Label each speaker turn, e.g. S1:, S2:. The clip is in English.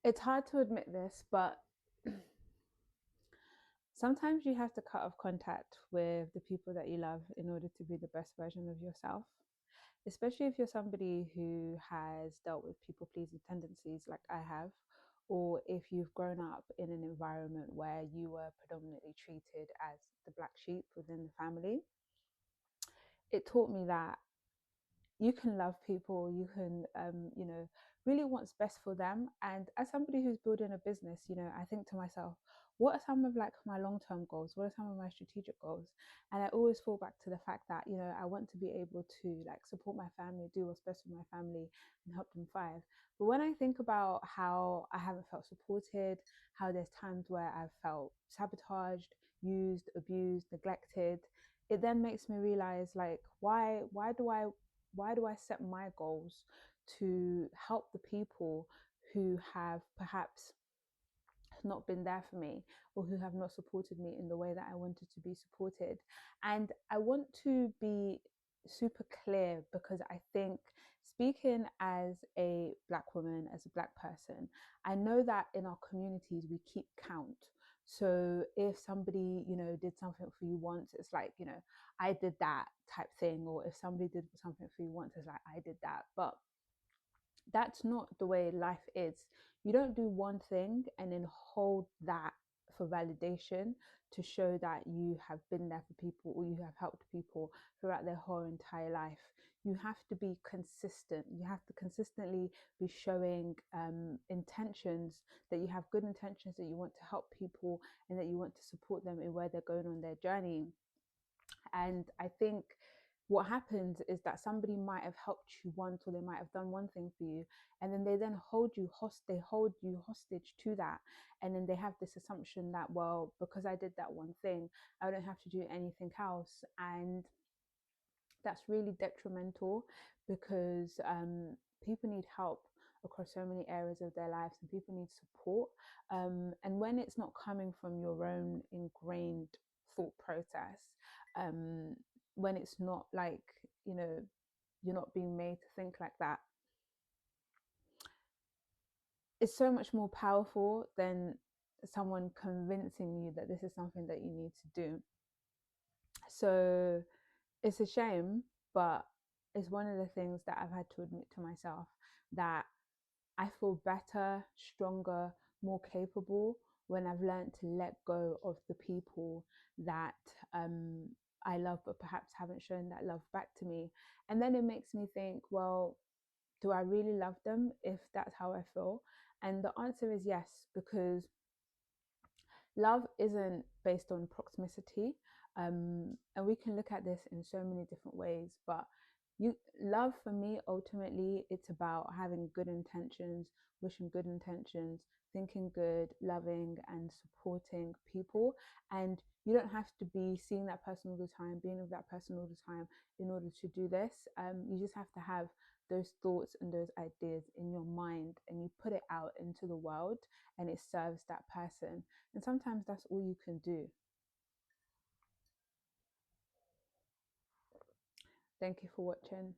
S1: It's hard to admit this, but sometimes you have to cut off contact with the people that you love in order to be the best version of yourself. Especially if you're somebody who has dealt with people pleasing tendencies like I have, or if you've grown up in an environment where you were predominantly treated as the black sheep within the family. It taught me that you can love people, you can really what's best for them. And as somebody who's building a business, I think to myself, what are some of like my long-term goals, what are some of my strategic goals? And I always fall back to the fact that I want to be able to like support my family, do what's best for my family, and help them thrive. But when I think about how I haven't felt supported, how there's times where I've felt sabotaged, used, abused, neglected, it then makes me realize, like, why do I set my goals to help the people who have perhaps not been there for me, or who have not supported me in the way that I wanted to be supported? And I want to be super clear, because I think, speaking as a black woman, as a black person, I know that in our communities we keep count. So if somebody, did something for you once, it's like, I did that type thing. Or if somebody did something for you once, it's like, I did that. But that's not the way life is. You don't do one thing and then hold that for validation, to show that you have been there for people, or you have helped people throughout their whole entire life. You have to be consistent. You have to consistently be showing intentions, that you have good intentions, that you want to help people and that you want to support them in where they're going on their journey. And I think what happens is that somebody might have helped you once, or they might have done one thing for you, and then they hold you hostage to that. And then they have this assumption that, well, because I did that one thing, I don't have to do anything else. And that's really detrimental, because people need help across so many areas of their lives, and people need support. And when it's not coming from your own ingrained thought process, um, when it's not like, you're not being made to think like that, it's so much more powerful than someone convincing you that this is something that you need to do. So it's a shame, but it's one of the things that I've had to admit to myself, that I feel better, stronger, more capable when I've learned to let go of the people that I love, but perhaps haven't shown that love back to me. And then it makes me think, well, do I really love them if that's how I feel? And the answer is yes, because love isn't based on proximity. And we can look at this in so many different ways, but love for me, ultimately, it's about having good intentions, wishing good intentions, thinking good, loving and supporting people. And you don't have to be seeing that person all the time, being with that person all the time in order to do this. You just have to have those thoughts and those ideas in your mind, and you put it out into the world, and it serves that person. And sometimes that's all you can do. Thank you for watching.